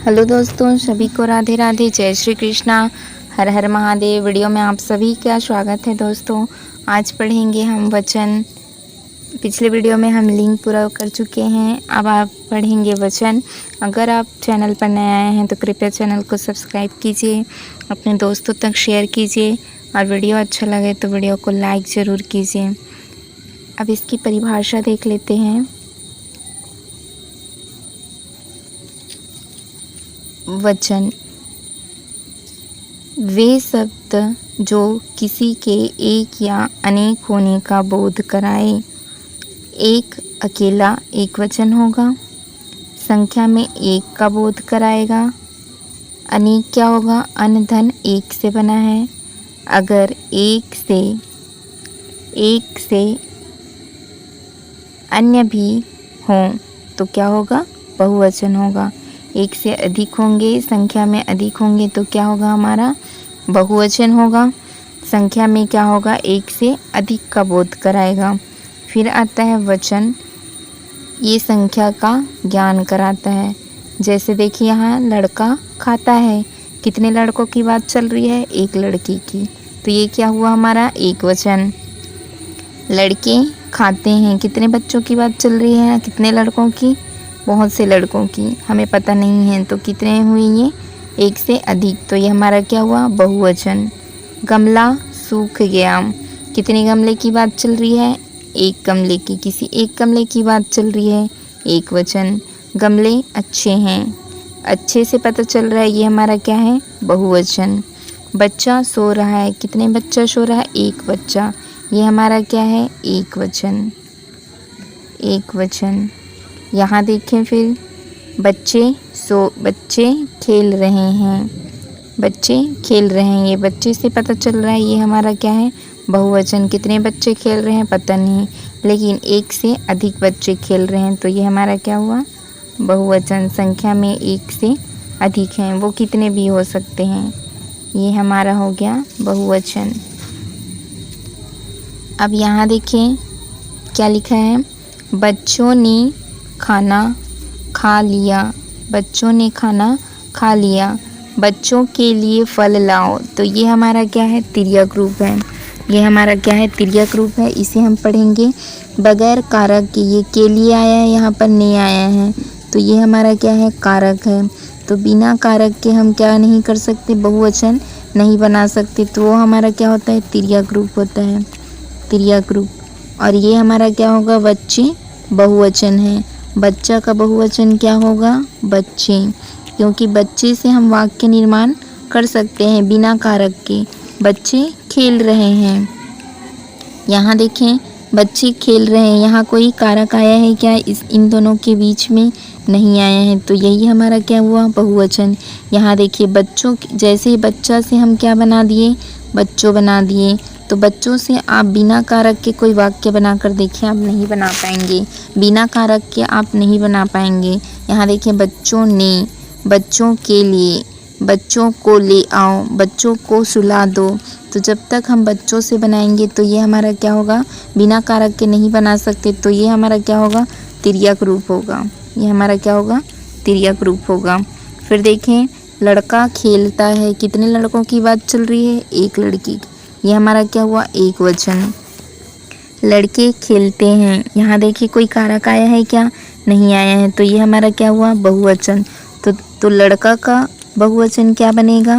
Hello दोस्तों, सभी को राधे राधे, जय श्री कृष्णा, हर हर महादेव। वीडियो में आप सभी का स्वागत है। दोस्तों आज पढ़ेंगे हम वचन। पिछले वीडियो में हम लिंक पूरा कर चुके हैं, अब आप पढ़ेंगे वचन। अगर आप चैनल पर नए आए हैं तो कृपया चैनल को सब्सक्राइब कीजिए, अपने दोस्तों तक शेयर कीजिए और वीडियो अच्छा लगे तो वीडियो को लाइक ज़रूर कीजिए। अब इसकी परिभाषा देख लेते हैं। वचन वे शब्द जो किसी के एक या अनेक होने का बोध कराए। एक अकेला एक वचन होगा, संख्या में एक का बोध कराएगा। अनेक क्या होगा? अन धन एक से बना है। अगर एक से अन्य भी हों तो क्या होगा? बहुवचन होगा। एक से अधिक होंगे, संख्या में अधिक होंगे तो क्या होगा? हमारा बहुवचन होगा। संख्या में क्या होगा? एक से अधिक का बोध कराएगा। फिर आता है वचन, ये संख्या का ज्ञान कराता है। जैसे देखिए यहाँ लड़का खाता है, कितने लड़कों की बात चल रही है? एक लड़की की, तो ये क्या हुआ? हमारा एक वचन। लड़के खाते हैं, कितने बच्चों की बात चल रही है? कितने लड़कों की? बहुत से लड़कों की, हमें पता नहीं है, तो कितने हुए ये? एक से अधिक, तो ये हमारा क्या हुआ? बहुवचन। गमला सूख गया, कितने गमले की बात चल रही है? एक गमले की, किसी एक गमले की बात चल रही है, एक वचन। गमले अच्छे हैं, अच्छे से पता चल रहा है, ये हमारा क्या है? बहुवचन। बच्चा सो रहा है, कितने बच्चा सो रहा है? एक बच्चा, ये हमारा क्या है? एक वचन, एक वचन। यहाँ देखें फिर, बच्चे खेल रहे हैं, बच्चे खेल रहे हैं, ये बच्चे से पता चल रहा है, ये हमारा क्या है? बहुवचन। कितने बच्चे खेल रहे हैं पता नहीं, लेकिन एक से अधिक बच्चे खेल रहे हैं, तो ये हमारा क्या हुआ? बहुवचन। संख्या में एक से अधिक हैं, वो कितने भी हो सकते हैं, ये हमारा हो गया बहुवचन। अब यहाँ देखें क्या लिखा है? बच्चों ने खाना खा लिया, बच्चों ने खाना खा लिया। बच्चों के लिए फल लाओ, तो ये हमारा क्या है? तिर्यक रूप है, ये हमारा क्या है? तिर्यक रूप है। इसे हम पढ़ेंगे बगैर कारक के। ये के लिए आया है, यहाँ पर ने आया है, तो ये हमारा क्या है? कारक है। तो बिना कारक के हम क्या नहीं कर सकते? बहुवचन नहीं बना सकते, तो वो हमारा क्या होता है? तिर्यक रूप होता है, तिर्यक रूप। और ये हमारा क्या होगा? बच्चे बहुवचन है। बच्चा का बहुवचन क्या होगा? बच्चे, क्योंकि बच्चे से हम वाक्य निर्माण कर सकते हैं बिना कारक के। बच्चे खेल रहे हैं, यहाँ देखें बच्चे खेल रहे हैं, यहाँ कोई कारक आया है क्या? इन दोनों के बीच में नहीं आया है, तो यही हमारा क्या हुआ? बहुवचन। यहाँ देखिए बच्चों, जैसे बच्चा से हम क्या बना दिए? बच्चों बना दिए, तो बच्चों से आप बिना कारक के कोई वाक्य बनाकर देखिए, आप नहीं बना पाएंगे, बिना कारक के आप नहीं बना पाएंगे। यहाँ देखिए बच्चों ने, बच्चों के लिए, बच्चों को ले आओ, बच्चों को सुला दो, तो जब तक हम बच्चों से बनाएंगे तो ये हमारा क्या होगा? बिना कारक के नहीं बना सकते, तो ये हमारा क्या होगा? तिर्यक रूप होगा, ये हमारा क्या होगा? तिर्यक रूप होगा। फिर देखें लड़का खेलता है, कितने लड़कों की बात चल रही है? एक लड़की की, ये हमारा क्या हुआ? एक वचन। लड़के खेलते हैं, यहाँ देखिए कोई कारक आया है क्या? नहीं आया है, तो ये हमारा क्या हुआ? बहुवचन। तो लड़का का बहुवचन क्या बनेगा?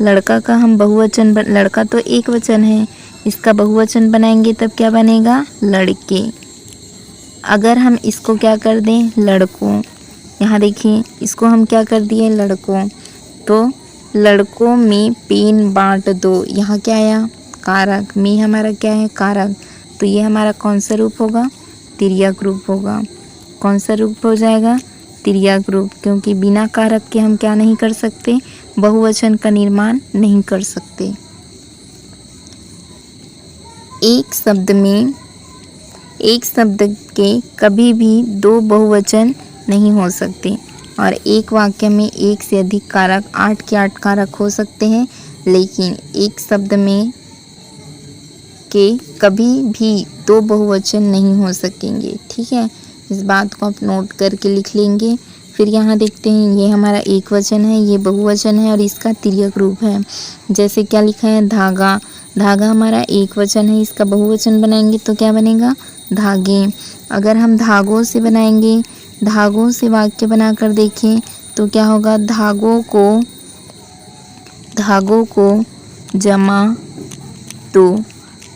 लड़का का हम बहुवचन लड़का तो एक वचन है, इसका बहुवचन बनाएंगे तब क्या बनेगा? लड़के। अगर हम इसको क्या कर दें? लड़कों, यहाँ देखिए इसको हम क्या कर दिए? लड़कों, तो लड़कों में पेन बांट दो, यहाँ क्या आया? कारक। में हमारा क्या है? कारक, तो ये हमारा कौन सा रूप होगा? तिर्यक रूप होगा। कौन सा रूप हो जाएगा? तिर्यक रूप, क्योंकि बिना कारक के हम क्या नहीं कर सकते? बहुवचन का निर्माण नहीं कर सकते। एक शब्द के कभी भी दो बहुवचन नहीं हो सकते, और एक वाक्य में एक से अधिक कारक, 8 के 8 कारक हो सकते हैं, लेकिन एक शब्द में के कभी भी दो बहुवचन नहीं हो सकेंगे। ठीक है, इस बात को आप नोट करके लिख लेंगे। फिर यहाँ देखते हैं ये हमारा एक वचन है, ये बहुवचन है और इसका तिर्यक रूप है। जैसे क्या लिखा है धागा, धागा हमारा एक वचन है, इसका बहुवचन बनाएंगे तो क्या बनेगा धागे। अगर हम धागों से बनाएंगे, धागों से वाक्य बनाकर देखें तो क्या होगा धागों को जमा दो,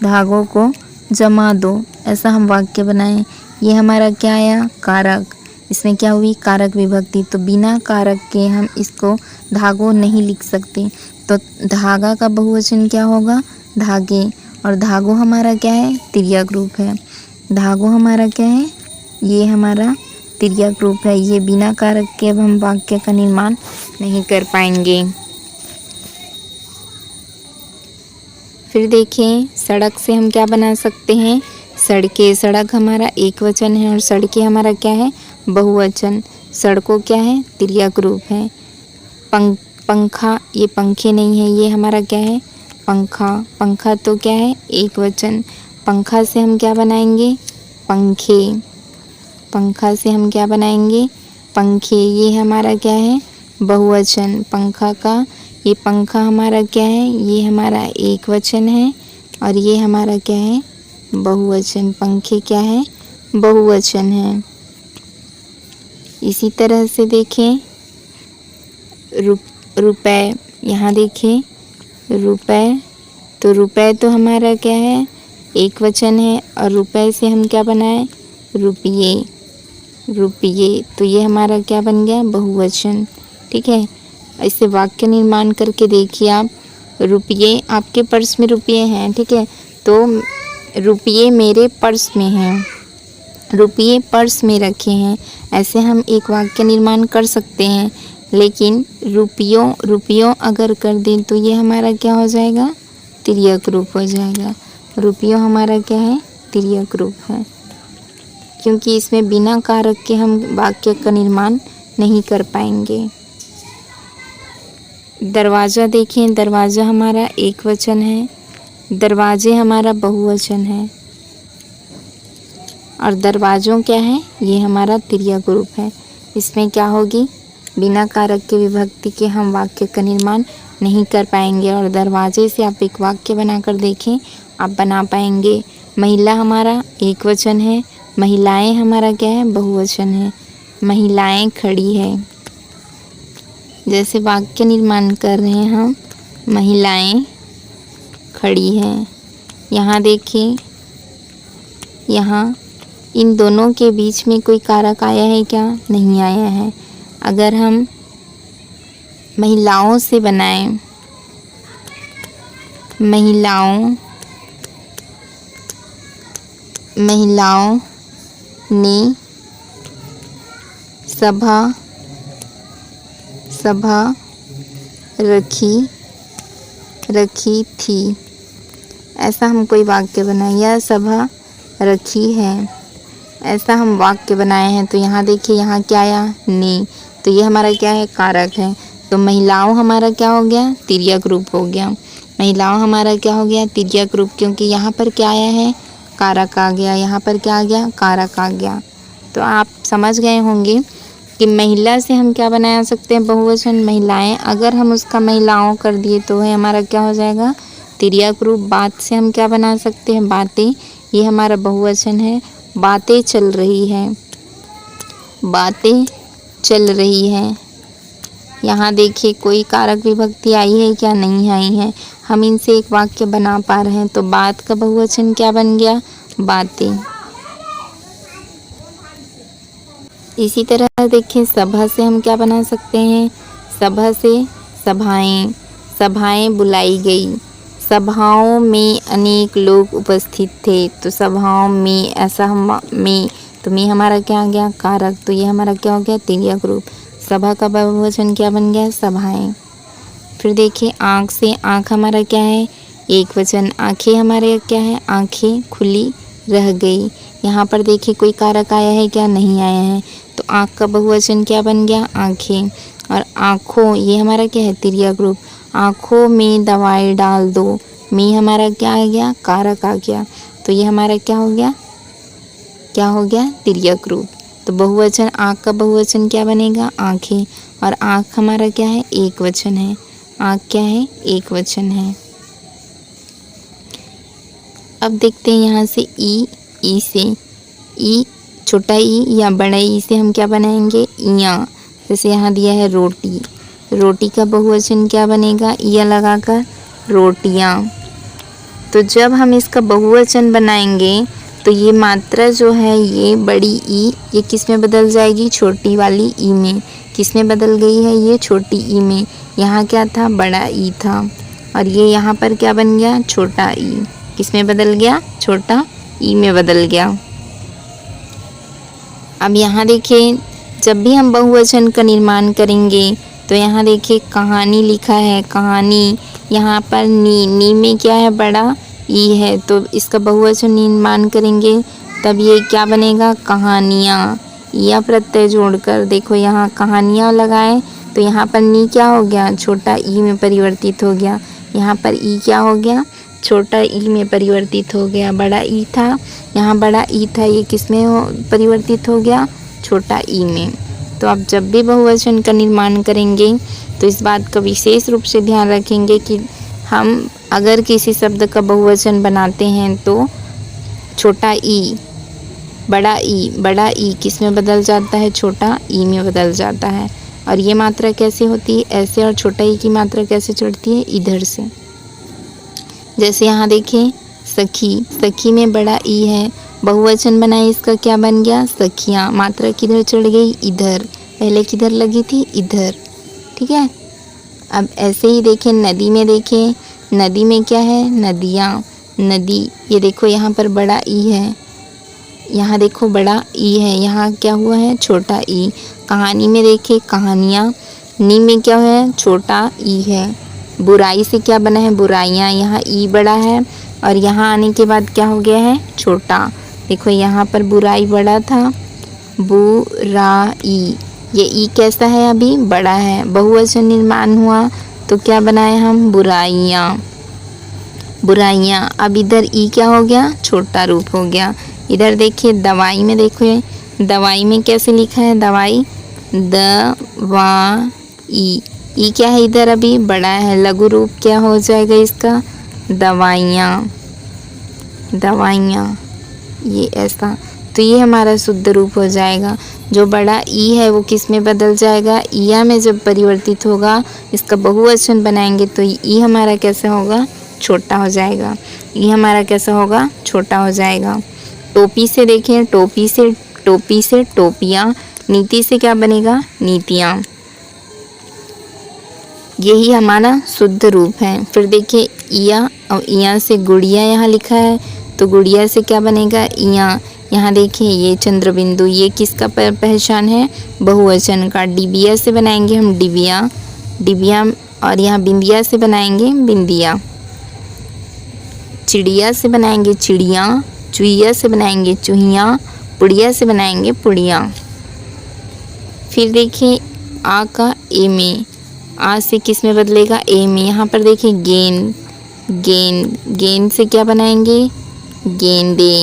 धागों को जमा दो, ऐसा हम वाक्य बनाएं। ये हमारा क्या आया कारक, इसमें क्या हुई कारक विभक्ति। तो बिना कारक के हम इसको धागों नहीं लिख सकते। तो धागा का बहुवचन क्या होगा धागे, और धागों हमारा क्या है तिर्यक रूप है। धागों हमारा क्या है ये हमारा तिर्यक रूप है। ये बिना कारक के अब हम वाक्य का निर्माण नहीं कर पाएंगे। फिर देखें सड़क से हम क्या बना सकते हैं सड़कें। सड़क हमारा एक वचन है और सड़कें हमारा क्या है बहुवचन। सड़कों क्या है तिर्यक रूप है। पंखा, ये पंखे नहीं है, ये हमारा क्या है पंखा। पंखा तो क्या है एक वचन। पंखा से हम क्या बनाएंगे पंखे। पंखा से हम क्या बनाएंगे पंखे। ये हमारा क्या है बहुवचन। पंखा का ये पंखा हमारा क्या है ये हमारा एक वचन है और ये हमारा क्या है बहुवचन। पंखे क्या है बहुवचन है। इसी तरह से देखें रुपए, यहाँ देखें रुपए, तो रुपए तो हमारा क्या है एक वचन है और रुपए से हम क्या बनाए रुपये। रुपये तो ये हमारा क्या बन गया बहुवचन। ठीक है, ऐसे वाक्य निर्माण करके देखिए आप। रुपये, आपके पर्स में रुपये हैं, ठीक है, तो रुपये मेरे पर्स में हैं, रुपये पर्स में रखे हैं, ऐसे हम एक वाक्य निर्माण कर सकते हैं। लेकिन रुपयों अगर कर दें तो ये हमारा क्या हो जाएगा तिर्यक रूप हो जाएगा। रुपयों हमारा क्या है तिर्यक रूप है, क्योंकि इसमें बिना कारक के हम वाक्य का निर्माण नहीं कर पाएंगे। दरवाज़ा देखें, दरवाज़ा हमारा एक वचन है, दरवाजे हमारा बहुवचन है और दरवाज़ों क्या है ये हमारा तिर्यक रूप है। इसमें क्या होगी बिना कारक के विभक्ति के हम वाक्य का निर्माण नहीं कर पाएंगे। और दरवाजे से आप एक वाक्य बनाकर देखें, आप बना पाएंगे। महिला हमारा एक वचन है, महिलाएं हमारा क्या है बहुवचन है। महिलाएं खड़ी है, जैसे वाक्य निर्माण कर रहे हैं हम, महिलाएं खड़ी हैं। यहाँ देखिए, यहाँ इन दोनों के बीच में कोई कारक आया है क्या नहीं आया है। अगर हम महिलाओं से बनाएं, महिलाओं ने सभा रखी थी, ऐसा हम कोई वाक्य बनाए। यह सभा रखी है, ऐसा हम वाक्य बनाए हैं। तो यहाँ देखिए यहाँ क्या आया ने, तो ये हमारा क्या है कारक है। तो महिलाओं हमारा क्या हो गया तिर्यक रूप हो गया। महिलाओं हमारा क्या हो गया तिर्यक रूप, क्योंकि यहाँ पर क्या आया है कारक आ गया, यहाँ पर क्या आ गया कारक आ गया। तो आप समझ गए होंगे कि महिला से हम क्या बना सकते हैं बहुवचन महिलाएं। अगर हम उसका महिलाओं कर दिए तो है हमारा क्या हो जाएगा तिर्यक रूप। बात से हम क्या बना सकते हैं बातें, ये हमारा बहुवचन है। बातें चल रही है, बातें चल रही है। यहाँ देखिए कोई कारक विभक्ति आई है क्या नहीं आई है। हम इनसे एक वाक्य बना पा रहे हैं। तो बात का बहुवचन क्या बन गया बातें। इसी तरह देखिए सभा से हम क्या बना सकते हैं, सभा से सभाएं, सभाएं बुलाई गई। सभाओं में अनेक लोग उपस्थित थे, तो सभाओं में ऐसा हम में, तो में हमारा क्या आ गया कारक, तो ये हमारा क्या हो गया तिर्यक रूप। सभा का बहुवचन क्या बन गया सभाएं। फिर देखिए आँख से, आँख हमारा क्या है एक वचन। आँखें हमारे क्या है आँखें खुली रह गई। यहाँ पर देखिए कोई कारक आया है क्या नहीं आया है। तो आँख का बहुवचन क्या बन गया आँखें। और आँखों ये हमारा क्या है तिर्यक रूप। आँखों में दवाई डाल दो, में हमारा क्या आ गया कारक आ गया। तो ये हमारा क्या हो गया तिर्यक रूप। तो बहुवचन आँख का बहुवचन क्या बनेगा, आँखें। और आँख हमारा क्या है, एक वचन है। आँख क्या है, एक वचन है। अब देखते हैं यहाँ से ई से, ई छोटा ई या बड़ा ई से हम क्या बनाएंगे, इया। जैसे यहाँ दिया है रोटी, रोटी का बहुवचन क्या बनेगा, इया लगाकर, रोटियाँ। तो जब हम इसका बहुवचन बनाएंगे तो ये मात्रा जो है ये बड़ी ई, ये किस में बदल जाएगी, छोटी वाली ई में। किस में बदल गई है, ये छोटी ई में। यहाँ क्या था, बड़ा ई था, और ये यहाँ पर क्या बन गया, छोटा ई। किस में बदल गया, छोटा ई में बदल गया। अब यहाँ देखिए, जब भी हम बहुवचन का निर्माण करेंगे तो यहाँ देखिए कहानी लिखा है, कहानी। यहाँ पर नी में क्या है, बड़ा ई है, तो इसका बहुवचन निर्माण करेंगे तब ये क्या बनेगा, कहानियाँ। या प्रत्यय जोड़कर देखो यहाँ कहानियाँ लगाए तो यहाँ पर नी क्या हो गया, छोटा ई में परिवर्तित हो गया। यहाँ पर ई क्या हो गया, छोटा ई में परिवर्तित हो गया। बड़ा ई था, यहाँ बड़ा ई था, ये किस में परिवर्तित हो गया, छोटा ई में। तो आप जब भी बहुवचन का निर्माण करेंगे तो इस बात का विशेष रूप से ध्यान रखेंगे कि हम अगर किसी शब्द का बहुवचन बनाते हैं तो छोटा ई, बड़ा ई किस में बदल जाता है, छोटा ई में बदल जाता है। और ये मात्रा कैसे होती है, ऐसे। और छोटा ई की मात्रा कैसे चढ़ती है, इधर से। जैसे यहाँ देखिए सखी, सखी में बड़ा ई है, बहुवचन बनाए, इसका क्या बन गया, सखियाँ। मात्रा किधर चढ़ गई, इधर। पहले किधर लगी थी, इधर। ठीक है। अब ऐसे ही देखें नदी में, देखें नदी में क्या है, नदियाँ, नदी। ये देखो यहाँ पर बड़ा ई है, यहाँ देखो बड़ा ई है, यहाँ क्या हुआ है, छोटा ई। कहानी में देखिए कहानियाँ, नी में क्या है, छोटा ई है। बुराई से क्या बना है, बुराइयाँ, यहाँ ई बड़ा है और यहाँ आने के बाद क्या हो गया है, छोटा। देखो यहाँ पर बुराई बड़ा था, बुराई, ये ई कैसा है, अभी बड़ा है। बहुवचन निर्माण हुआ तो क्या बनाए हम, बुराइयाँ, बुराइयाँ। अब इधर ई क्या हो गया, छोटा रूप हो गया। इधर देखिए दवाई में, देखो दवाई में कैसे लिखा है, दवाई, दवाई। ई क्या है, इधर अभी बड़ा है, लघु रूप क्या हो जाएगा इसका, दवाइयाँ, दवाइयाँ। ये ऐसा, तो ये हमारा शुद्ध रूप हो जाएगा। जो बड़ा ई है वो किस में बदल जाएगा, इया में जब परिवर्तित होगा, इसका बहुवचन बनाएंगे तो ई हमारा कैसा होगा, छोटा हो जाएगा। ई हमारा कैसा होगा, छोटा हो जाएगा। टोपी से देखें, टोपी से टोपियाँ। नीति से क्या बनेगा, नीतियाँ। यही हमारा शुद्ध रूप है। फिर देखिए इया, और इया से गुड़िया यहाँ लिखा है, तो गुड़िया से क्या बनेगा, इया। यहाँ देखिए ये चंद्र बिंदु, ये किसका पहचान है, बहुवचन का। डिबिया से बनाएंगे हम डिबिया, डिबिया। और यहाँ बिंदिया से बनाएंगे बिंदिया। चिड़िया से बनाएंगे चिड़िया, चुहिया से बनाएंगे चूहिया, पुड़िया से बनाएंगे पुड़िया। फिर देखिए आ का ए में, आ से किस में बदलेगा, ए में। यहाँ पर देखिए गेंद, गेंद, गेंद से क्या बनाएंगे, गेंदे।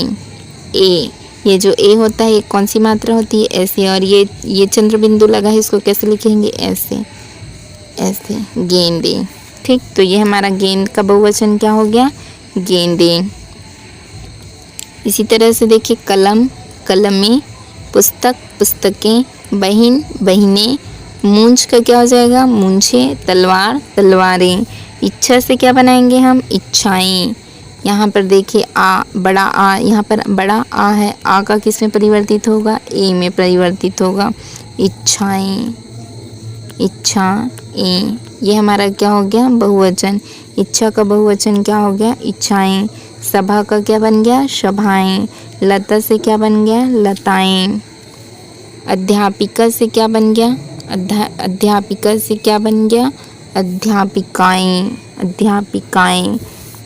ए, ये जो ए होता है ये कौन सी मात्रा होती है, ऐसे। और ये चंद्र बिंदु लगा है, इसको कैसे लिखेंगे, ऐसे, ऐसे, गेंदे। ठीक, तो ये हमारा गेंद का बहुवचन क्या हो गया, गेंदे। इसी तरह से देखिए कलम, कलमें, पुस्तक, पुस्तकें, बहिन, बहिनें। मूंछ का क्या हो जाएगा, मूंछे, तलवार, तलवारें। इच्छा से क्या बनाएंगे हम, इच्छाएं। यहाँ पर देखिए आ, बड़ा आ, यहाँ पर बड़ा आ है, आ का किस में परिवर्तित होगा, ए में परिवर्तित होगा। इच्छाएं, इच्छाएं। ये हमारा क्या हो गया, बहुवचन। इच्छा का बहुवचन क्या हो गया, इच्छाएं। सभा का क्या बन गया, सभाएं। लता से क्या बन गया, लताएं। अध्यापिका से क्या बन गया, अध्यापिका से क्या बन गया, अध्यापिकाएं, अध्यापिकाएं।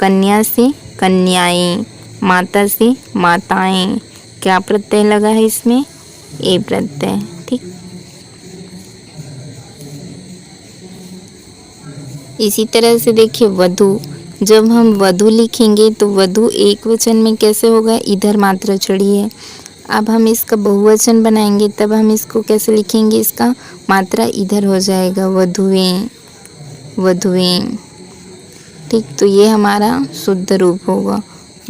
कन्या से कन्याएं, माता से माताएं। क्या प्रत्यय लगा है इसमें, ए प्रत्यय। ठीक, इसी तरह से देखिए वधू। जब हम वधू लिखेंगे तो वधू एक वचन में कैसे होगा, इधर मात्रा चढ़ी है। अब हम इसका बहुवचन बनाएंगे, तब हम इसको कैसे लिखेंगे, इसका मात्रा इधर हो जाएगा, वधुएं, वधुएं। ठीक, तो ये हमारा शुद्ध रूप होगा,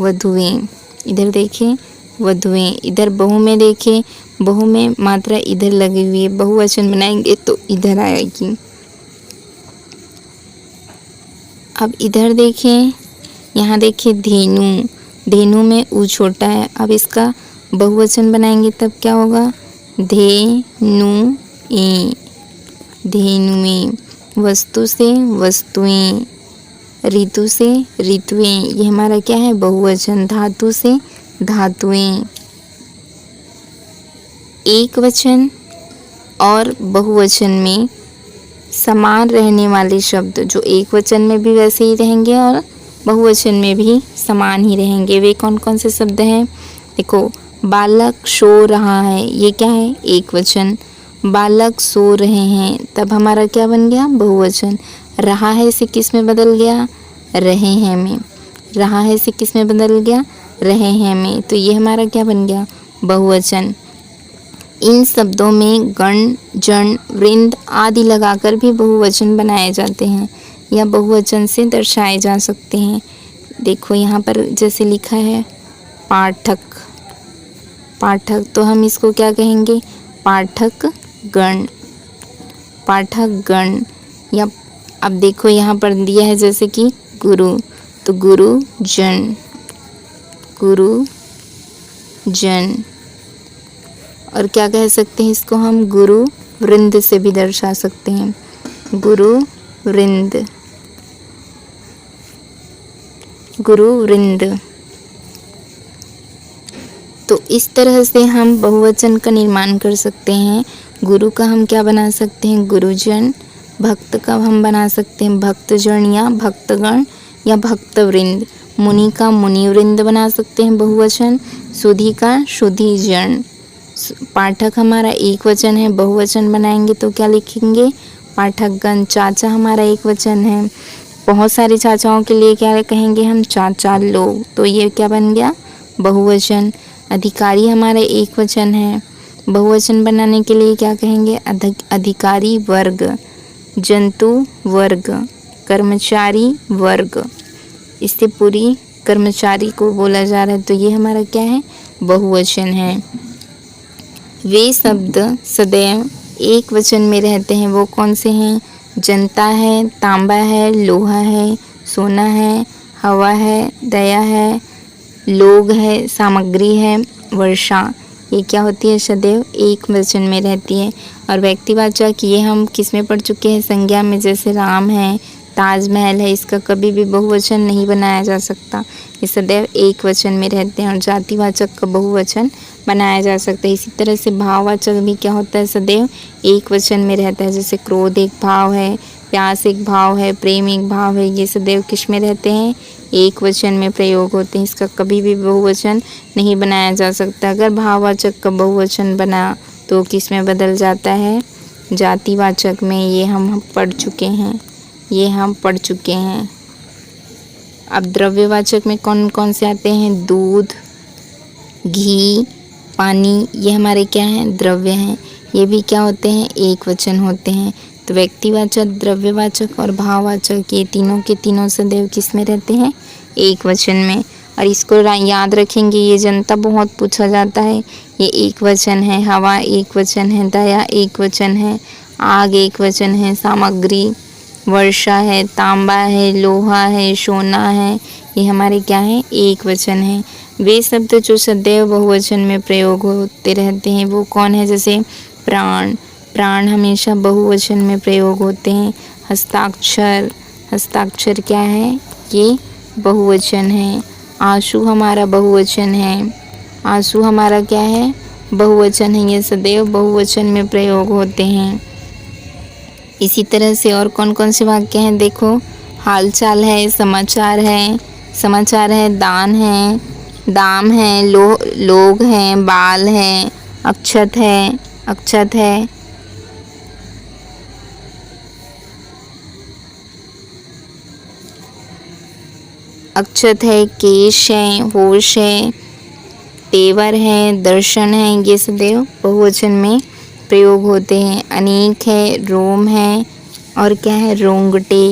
वधुएं। इधर देखें, वधुएं। इधर बहु में देखें, बहु में मात्रा इधर लगी हुई है, बहुवचन बनाएंगे तो इधर आएगी। अब इधर देखें, यहाँ देखें धेनु, धेनु में ऊ छोटा है। अब इसका बहुवचन बनाएंगे तब क्या होगा, धेनुएं, धेनुएं। वस्तु से वस्तुएं, ऋतु से ऋतुएं, ये हमारा क्या है, बहुवचन। धातु से धातुएं। एक वचन और बहुवचन में समान रहने वाले शब्द, जो एक वचन में भी वैसे ही रहेंगे और बहुवचन में भी समान ही रहेंगे, वे कौन कौन से शब्द हैं। देखो, बालक सो रहा है, ये क्या है, एक वचन। बालक सो रहे हैं, तब हमारा क्या बन गया, बहुवचन। रहा है से किस में बदल गया, रहे हैं में। रहा है से किस में बदल गया, रहे हैं में। तो ये हमारा क्या बन गया, बहुवचन। इन शब्दों में गण, जन, वृंद आदि लगाकर भी बहुवचन बनाए जाते हैं या बहुवचन से दर्शाए जा सकते हैं। देखो यहाँ पर जैसे लिखा है पाठक, पाठक, तो हम इसको क्या कहेंगे, पाठक गण, पाठक गण। या अब देखो यहाँ पर दिया है जैसे कि गुरु, तो गुरु जन, गुरु जन। और क्या कह सकते हैं इसको हम, गुरु वृंद से भी दर्शा सकते हैं, गुरु वृंद, गुरु वृंद। तो इस तरह से हम बहुवचन का निर्माण कर सकते हैं। गुरु का हम क्या बना सकते हैं, गुरुजन। भक्त का हम बना सकते हैं भक्तजन या भक्तगण या भक्तवृंद। मुनि का मुनिवृंद बना सकते हैं बहुवचन। सुधी का सुधीजन। पाठक हमारा एक वचन है, बहुवचन बनाएंगे तो क्या लिखेंगे, पाठकगण। चाचा हमारा एक वचन है, बहुत सारे चाचाओं के लिए क्या कहेंगे हम, चाचा लोग, तो ये क्या बन गया, बहुवचन। अधिकारी हमारा एक वचन है, बहुवचन बनाने के लिए क्या कहेंगे, अधिकारी वर्ग। जंतु वर्ग, कर्मचारी वर्ग, इससे पूरी कर्मचारी को बोला जा रहा है, तो ये हमारा क्या है, बहुवचन है। वे शब्द सदैव एक वचन में रहते हैं, वो कौन से हैं, जनता है, तांबा है, लोहा है, सोना है, हवा है, दया है, लोग है, सामग्री है, वर्षा, ये क्या होती है, सदैव एक वचन में रहती है। और व्यक्तिवाचक ये हम किस में पढ़ चुके हैं, संज्ञा में, जैसे राम है, ताजमहल है, इसका कभी भी बहुवचन नहीं बनाया जा सकता, ये सदैव एक वचन में रहते हैं। और जातिवाचक का बहुवचन बनाया जा सकता है। इसी तरह से भाववाचक भी क्या होता है, सदैव एक वचन में रहता है, जैसे क्रोध एक भाव है, प्यास एक भाव है, प्रेम एक भाव है, ये सदैव किस में रहते हैं, एक वचन में प्रयोग होते हैं, इसका कभी भी बहुवचन नहीं बनाया जा सकता। अगर भाववाचक का बहुवचन बना तो किस में बदल जाता है, जातिवाचक में, ये हम पढ़ चुके हैं, ये हम पढ़ चुके हैं। अब द्रव्यवाचक में कौन कौन से आते हैं, दूध, घी, पानी, ये हमारे क्या हैं, द्रव्य हैं, ये भी क्या होते हैं, एक वचन होते हैं। तो व्यक्तिवाचक, द्रव्यवाचक और भाववाचक, ये तीनों के तीनों सदैव किस में रहते हैं, एक वचन में। और इसको याद रखेंगे, ये जनता बहुत पूछा जाता है, ये एक वचन है। हवा एक वचन है, दया एक वचन है, आग एक वचन है, सामग्री, वर्षा है, तांबा है, लोहा है, सोना है, ये हमारे क्या है, एक वचन है। वे शब्द जो सदैव बहुवचन में प्रयोग होते रहते हैं वो कौन है, जैसे प्राण, प्राण हमेशा बहुवचन में प्रयोग होते हैं। हस्ताक्षर, हस्ताक्षर क्या है, ये बहुवचन है। आंसू हमारा बहुवचन है, आंसू हमारा क्या है, बहुवचन है, ये सदैव बहुवचन में प्रयोग होते हैं। इसी तरह से और कौन कौन से वाक्य हैं, देखो, हालचाल है, समाचार है, समाचार है, दान है, दाम है, लोग हैं, बाल है, अक्षत है, अक्षत है, अक्षत है, केश है, होश है, तेवर हैं, दर्शन हैं, ये सदैव बहुवचन में प्रयोग होते हैं। अनेक है, रोम है और क्या है, रोंगटे।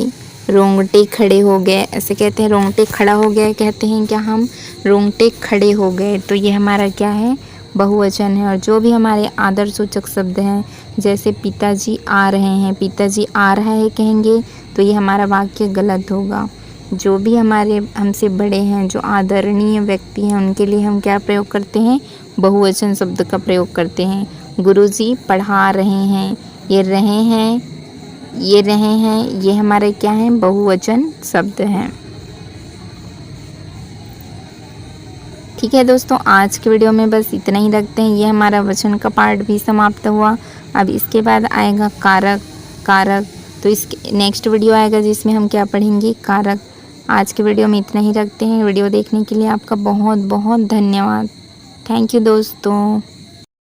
रोंगटे खड़े हो गए, ऐसे कहते हैं, रोंगटे खड़ा हो गया कहते हैं क्या हम, रोंगटे खड़े हो गए। तो ये हमारा क्या है, बहुवचन है। और जो भी हमारे आदरसूचक शब्द हैं, जैसे पिताजी आ रहे हैं, पिताजी आ रहा है कहेंगे तो ये हमारा वाक्य गलत होगा। जो भी हमारे हमसे बड़े हैं, जो आदरणीय व्यक्ति हैं, उनके लिए हम क्या प्रयोग करते हैं, बहुवचन शब्द का प्रयोग करते हैं। गुरुजी पढ़ा रहे हैं, ये रहे हैं, ये रहे हैं, ये हमारे क्या हैं, बहुवचन शब्द हैं। ठीक है दोस्तों, आज के वीडियो में बस इतना ही रखते हैं। ये हमारा वचन का पार्ट भी समाप्त हुआ। अब इसके बाद आएगा कारक। कारक तो इसके नेक्स्ट वीडियो आएगा जिसमें हम क्या पढ़ेंगे, कारक। आज के वीडियो में इतना ही रखते हैं। वीडियो देखने के लिए आपका बहुत बहुत धन्यवाद। थैंक यू दोस्तों।